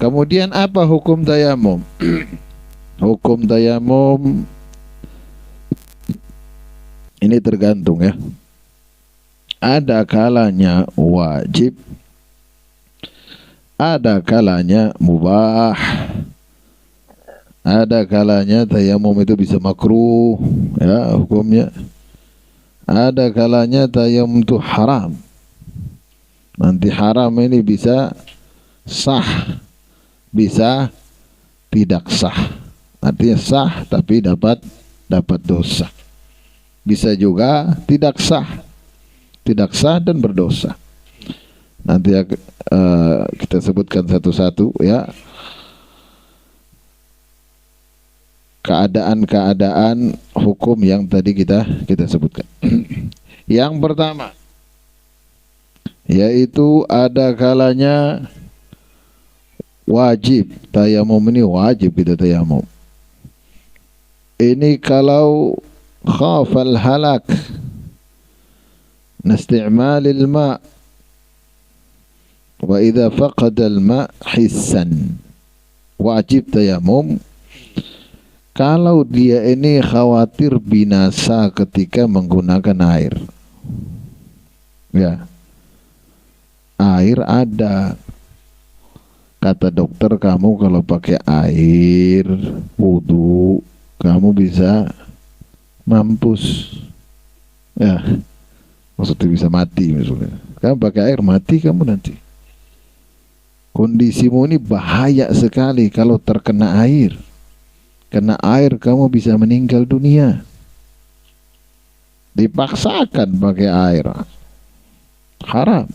Kemudian apa hukum tayamum? Hukum tayamum ini tergantung ya. Ada kalanya wajib, ada kalanya mubah, ada kalanya tayamum itu bisa makruh ya hukumnya. Ada kalanya tayamum itu haram. Nanti haram ini bisa sah, bisa tidak sah. Artinya sah tapi dapat dosa. Bisa juga tidak sah dan berdosa. Nanti kita sebutkan satu-satu ya. Keadaan-keadaan hukum yang tadi kita sebutkan. Yang pertama yaitu ada kalanya wajib. Tayamum ini wajib kita tayamum. Ini kalau khafal halak nasti'mal al-ma' wa idza faqada al-ma' hissan. Wajib tayamum kalau dia ini khawatir binasa ketika menggunakan air. Ya. Air ada. Kata dokter, kamu kalau pakai air wudu, kamu bisa mampus. Ya. Maksudnya bisa mati misalnya. Kamu pakai air mati kamu nanti. Kondisimu ini bahaya sekali kalau terkena air. Kena air kamu bisa meninggal dunia. Dipaksakan pakai air. Haram.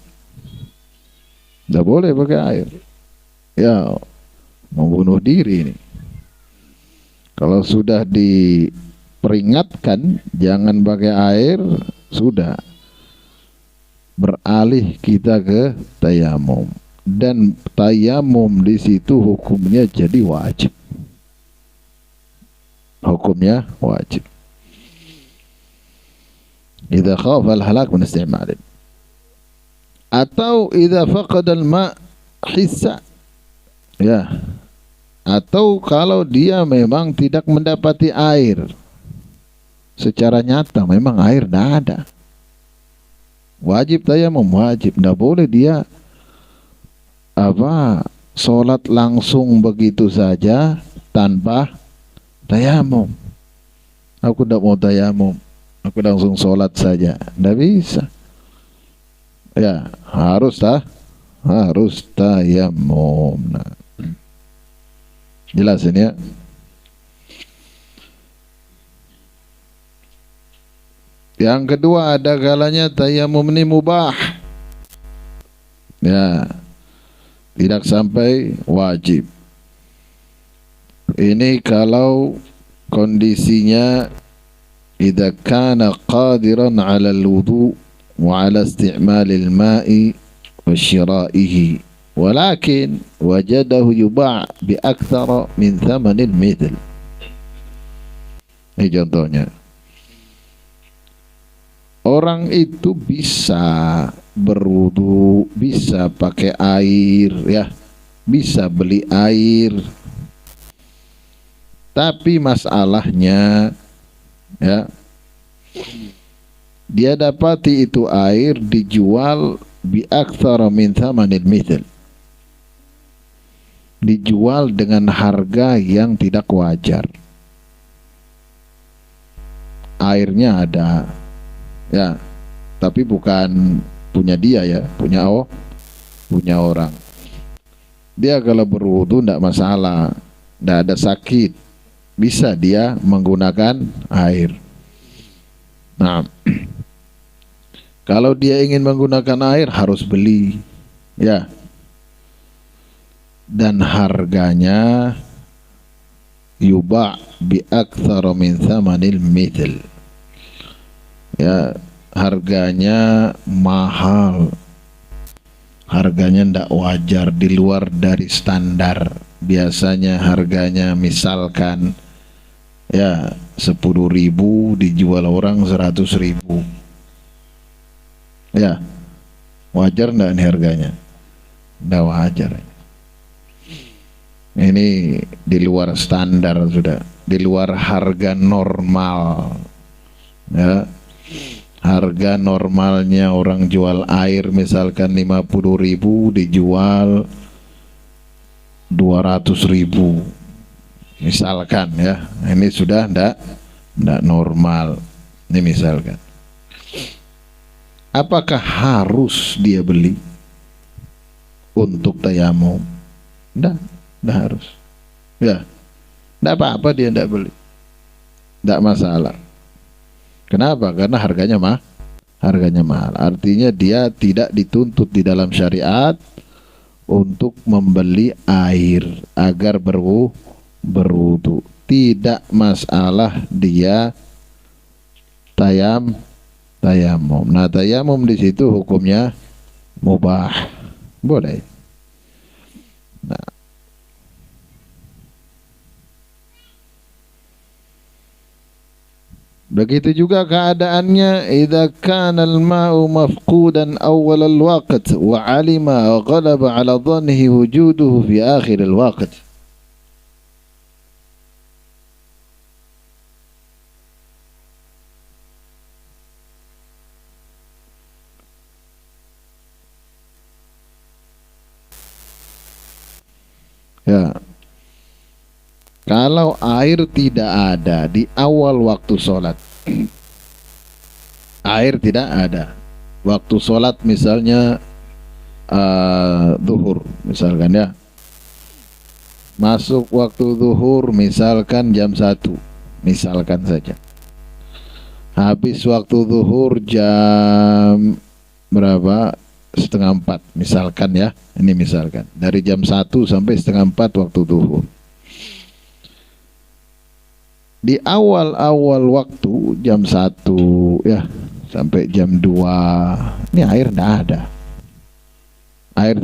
Tidak boleh pakai air. Ya, membunuh diri ini. Kalau sudah diperingatkan jangan pakai air, sudah beralih kita ke tayamum. Dan tayamum di situ hukumnya jadi wajib. Hukumnya wajib. Idza khafa al-halak min isti'mal. Atau idza faqada al-ma' hissa. Ya. Atau kalau dia memang tidak mendapati air secara nyata, memang air tidak ada. Wajib tayamum, wajib. Tidak boleh dia sholat langsung begitu saja tanpa tayamum. Aku tidak mau tayamum, aku langsung sholat saja. Tidak bisa. Ya, harus tayamum. Nah, jelas ini ya. Yang kedua ada kalanya tayamum ini mubah. Ya, tidak sampai wajib. Ini kalau kondisinya idza kana qadiran 'ala al-wudu' wa 'ala isti'mal al-ma'i wa syira'ihi walakin wajadahu yuba' bi akthara min thaman al-mithl. Ini contohnya. Orang itu bisa berwudu, bisa pakai air ya, bisa beli air. Tapi masalahnya ya, dia dapati itu air dijual bi aktsara min thamanil mithl. Dijual dengan harga yang tidak wajar. Airnya ada ya, tapi bukan punya dia ya, punya orang. Dia kalau berwudu tidak masalah, tidak ada sakit, bisa dia menggunakan air. Nah, kalau dia ingin menggunakan air harus beli ya, dan harganya yuba' bi aktsara min thamanil mithl. Ya, harganya mahal, harganya ndak wajar, di luar dari standar. Biasanya harganya misalkan ya 10.000, dijual orang 100.000. Ya, wajar ndak ini harganya? Ndak wajar. Ini di luar standar sudah, di luar harga normal. Ya, harga normalnya orang jual air misalkan 50.000 dijual 200.000 misalkan ya. Ini sudah ndak normal. Ini misalkan. Apakah harus dia beli untuk tayamum? Ndak harus. Ya, ndak apa-apa dia ndak beli. Ndak masalah. Kenapa? Karena harganya mahal. Artinya dia tidak dituntut di dalam syariat untuk membeli air agar berwudu. Tidak masalah dia tayamum. Nah, tayamum di situ hukumnya mubah. Boleh. Nah, begitu juga keadaannya idza kana al-ma'u mafqudan awwal al-waqt wa 'alima wa ghalaba 'ala dhannihi wujuduhu fi akhir al-waqt. Ya, kalau air tidak ada di awal waktu sholat, air tidak ada waktu sholat misalnya zuhur misalkan ya, masuk waktu zuhur misalkan jam 1 misalkan saja, habis waktu zuhur jam berapa, setengah 4 misalkan ya, ini misalkan dari jam 1 sampai setengah 4 waktu zuhur. Di awal-awal waktu jam 1 ya sampai jam 2 ini air tidak ada, air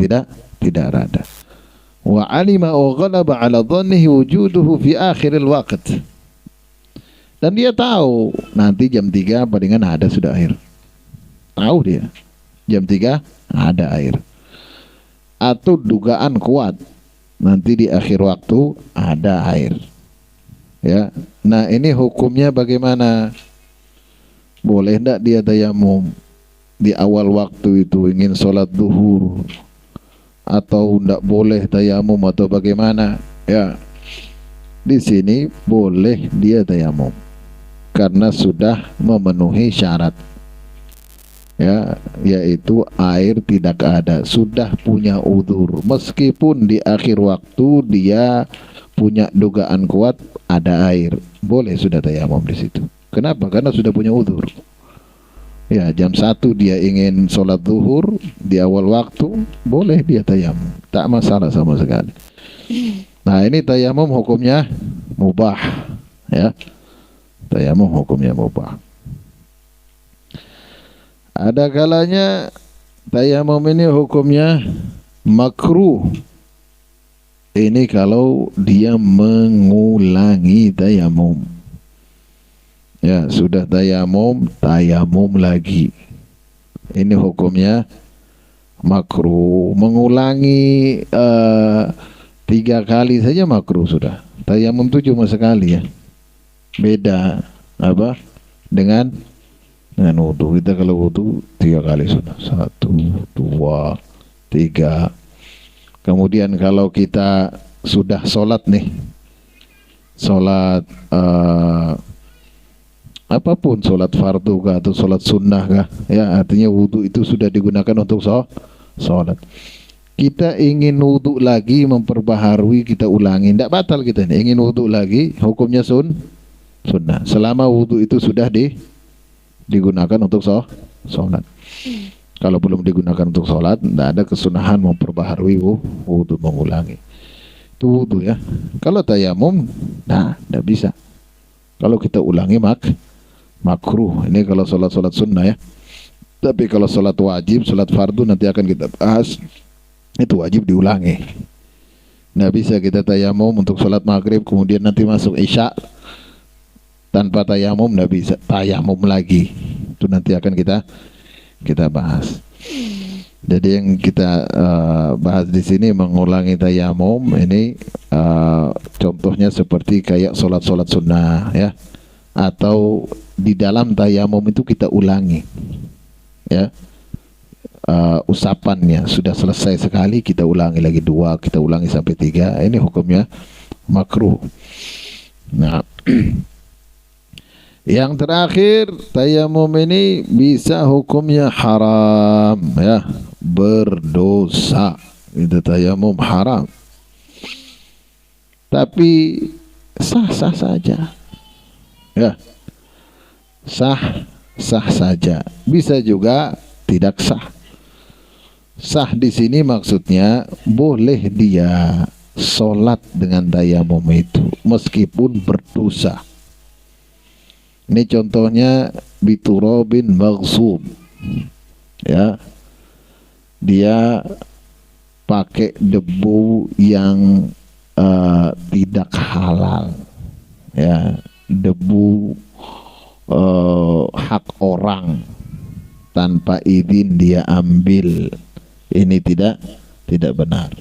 tidak ada. Wa alima wa ghalaba ala dhannihi wujuduhu fi akhiril waqt, dan dia tahu nanti jam 3 palingan ada sudah air, tahu dia jam 3 ada air, atau dugaan kuat nanti di akhir waktu ada air ya. Nah, ini hukumnya bagaimana? Boleh enggak dia tayamum di awal waktu itu ingin sholat zuhur, atau enggak boleh tayamum atau bagaimana? Ya, di sini boleh dia tayamum karena sudah memenuhi syarat ya, yaitu air tidak ada, sudah punya udzur, meskipun di akhir waktu dia punya dugaan kuat ada air, boleh sudah tayamum di situ. Kenapa? Karena sudah punya udzur. Ya, jam 1 dia ingin sholat zuhur di awal waktu, boleh dia tayamum, tak masalah sama sekali. Nah, ini tayamum hukumnya mubah ya. Tayamum hukumnya mubah. Ada kalanya tayamum ini hukumnya makruh. Ini kalau dia mengulangi tayamum. Ya, sudah tayamum, tayamum lagi. Ini hukumnya makruh. Mengulangi 3 kali saja makruh sudah. Tayamum itu cuma sekali ya. Beda apa dengan wudu. Kita kalau wudu 3 kali sudah. 1, 2, 3. Kemudian kalau kita sudah sholat nih, sholat apapun, sholat fardu kah atau sholat sunnah kah, ya artinya wudu itu sudah digunakan untuk sholat. Kita ingin wudu lagi, memperbaharui, kita ulangi, tidak batal kita ini. Ingin wudu lagi, hukumnya sunnah. Selama wudu itu sudah digunakan untuk sholat. Kalau belum digunakan untuk sholat, tidak ada kesunahan memperbaharui wudu, mengulangi. Itu wudu ya. Kalau tayamum, nah tidak bisa. Kalau kita ulangi makruh. Ini kalau sholat sunnah ya. Tapi kalau sholat wajib, sholat fardu nanti akan kita bahas, itu wajib diulangi. Nggak bisa kita tayamum untuk sholat maghrib, kemudian nanti masuk isya tanpa tayamum, nggak bisa. Tayamum lagi. Itu nanti akan kita bahas. Jadi yang kita bahas di sini mengulangi tayamum ini Contohnya seperti kayak sholat sunnah ya, atau di dalam tayamum itu kita ulangi ya, usapannya sudah selesai sekali, kita ulangi lagi dua, kita ulangi sampai tiga, ini hukumnya makruh. Nah, yang terakhir, tayamum ini bisa hukumnya haram ya, berdosa. Itu tayamum haram. Tapi sah-sah saja. Ya. Sah saja. Bisa juga tidak sah. Sah di sini maksudnya boleh dia sholat dengan tayamum itu meskipun berdosa. Ini contohnya biturabin maghsub. Ya. Dia pakai debu yang tidak halal. Ya, debu hak orang tanpa izin dia ambil. Ini tidak benar.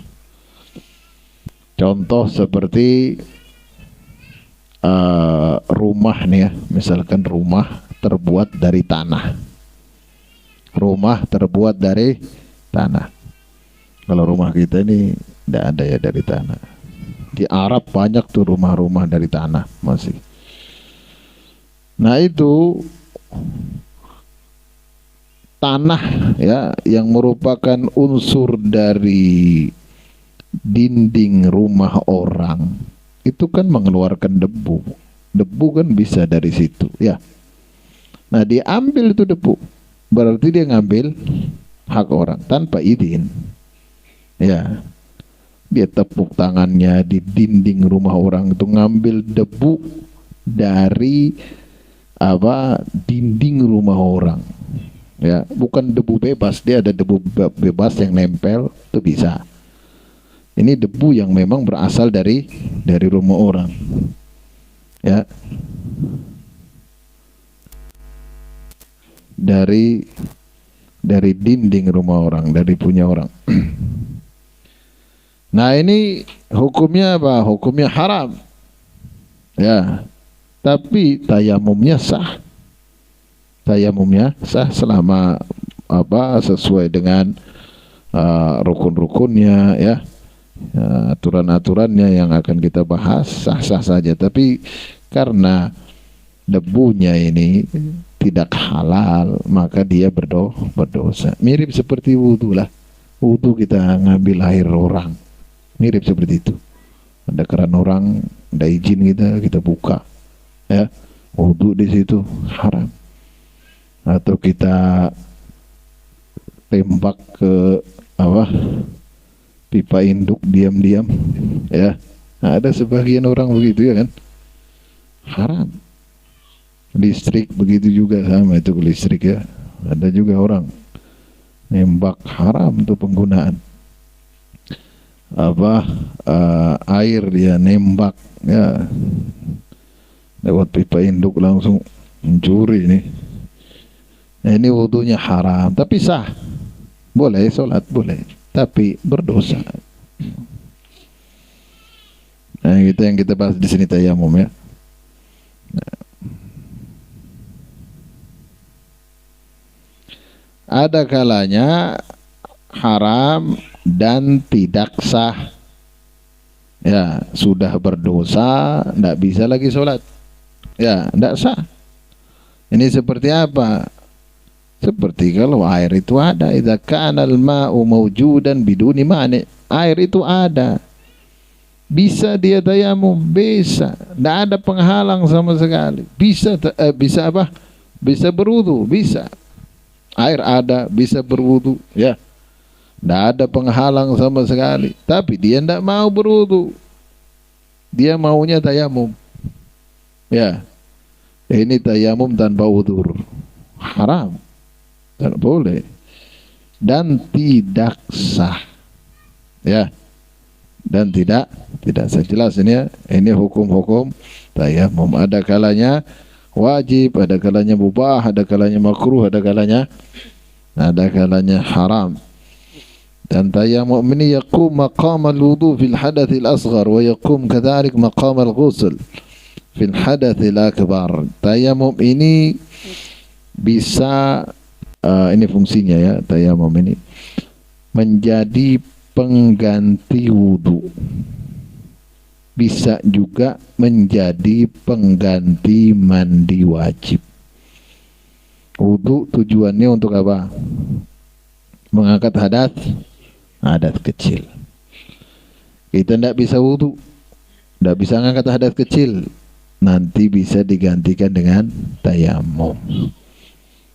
Contoh seperti rumah nih ya, misalkan rumah terbuat dari tanah. Rumah terbuat dari tanah. Kalau rumah kita ini tidak ada ya dari tanah. Di Arab banyak tuh rumah-rumah dari tanah masih. Nah itu tanah ya, yang merupakan unsur dari dinding rumah orang, itu kan mengeluarkan debu. Debu kan bisa dari situ ya. Nah diambil itu debu, berarti dia ngambil hak orang tanpa izin ya. Dia tepuk tangannya di dinding rumah orang itu, ngambil debu dari dinding rumah orang ya, bukan debu bebas. Dia ada debu bebas yang nempel, itu bisa. Ini debu yang memang berasal dari rumah orang ya, dari dinding rumah orang, dari punya orang. Nah ini hukumnya apa? Hukumnya haram ya, tapi tayamumnya sah. Tayamumnya sah selama sesuai dengan rukun-rukunnya ya, aturan-aturannya yang akan kita bahas, sah-sah saja. Tapi karena debunya ini tidak halal, maka dia berdosa. Mirip seperti wudhu lah. Wudhu kita ngambil air orang, mirip seperti itu. Ada keran orang, ada izin kita buka ya, wudhu di situ haram. Atau kita tembak ke pipa induk diam-diam ya. Nah, ada sebagian orang begitu ya kan, haram. Listrik begitu juga, sama itu listrik ya. Ada juga orang nembak, haram tuh penggunaan air, dia nembak ya lewat pipa induk, langsung mencuri nih. Nah, ini wudunya haram, tapi sah, boleh sholat, boleh, tapi berdosa. Nah, itu yang kita bahas di sini, tayamum ya. Nah. Ada kalanya haram dan tidak sah ya, sudah berdosa, tidak bisa lagi sholat ya, tidak sah. Ini seperti apa? Seperti kalau air itu ada, idza kana al-ma'u mawjudan biduni mani', air itu ada, bisa dia tayamum, bisa, tidak ada penghalang sama sekali. Bisa bisa berwudu, bisa. Air ada, bisa berwudu ya, tidak ada penghalang sama sekali. Tapi dia tidak mau berwudu, dia maunya tayamum ya. Ini tayamum tanpa wudu, haram, tidak boleh dan tidak sah ya, dan tidak sah. Jelas ini ya, ini hukum-hukum tayamum. Ada kalanya wajib, ada kalanya mubah, ada kalanya makruh, ada kalanya haram. Dan tayamum ini yaqum maqam al-wudu fil hadathil asghar wa yaqum kadzalik maqam al-ghusl fil hadathil akbar. Tayamum ini bisa ini fungsinya ya, tayamum ini menjadi pengganti wudu, bisa juga menjadi pengganti mandi wajib. Wudu tujuannya untuk apa? Mengangkat hadas kecil. Kita tidak bisa wudu, tidak bisa mengangkat hadas kecil, nanti bisa digantikan dengan tayamum.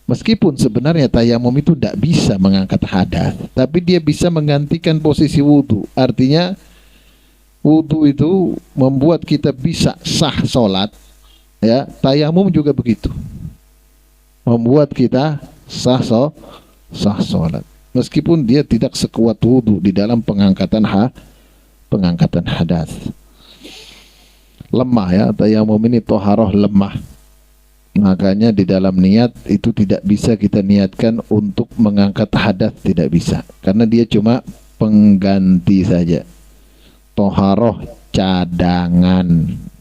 Meskipun sebenarnya tayamum itu tidak bisa mengangkat hadas, tapi dia bisa menggantikan posisi wudu. Artinya wudu itu membuat kita bisa sah sholat, ya. Tayamum juga begitu, membuat kita sah sholat. Meskipun dia tidak sekuat wudu di dalam pengangkatan hadas. Lemah ya, tayamum ini toharoh lemah. Makanya di dalam niat itu tidak bisa kita niatkan untuk mengangkat hadas, tidak bisa. Karena dia cuma pengganti saja. Toharoh cadangan,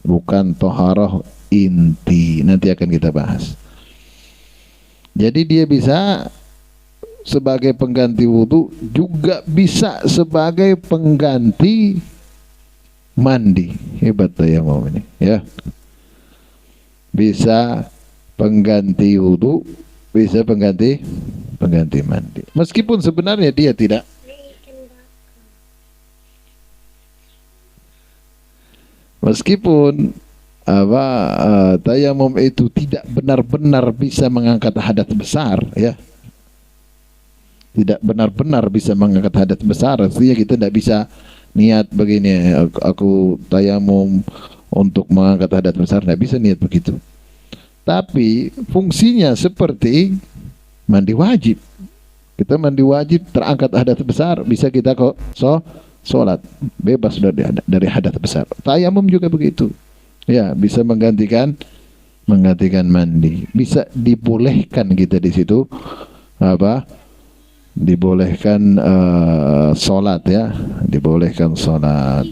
bukan toharoh inti. Nanti akan kita bahas. Jadi dia bisa sebagai pengganti wudu, juga bisa sebagai pengganti mandi. Hebat tayamum ini ya. Bisa pengganti wudu, bisa pengganti mandi. Meskipun sebenarnya dia tidak tayamum itu tidak benar-benar bisa mengangkat hadas besar ya. Tidak benar-benar bisa mengangkat hadas besar. Artinya kita tidak bisa niat begini, aku tayamum untuk mengangkat hadas besar, tidak bisa niat begitu. Tapi fungsinya seperti mandi wajib. Kita mandi wajib, terangkat hadas besar, bisa kita kok sholat bebas dari hadas besar. Tayamum juga begitu. Ya, bisa menggantikan mandi. Bisa dibolehkan kita di situ dibolehkan sholat ya, dibolehkan sholat.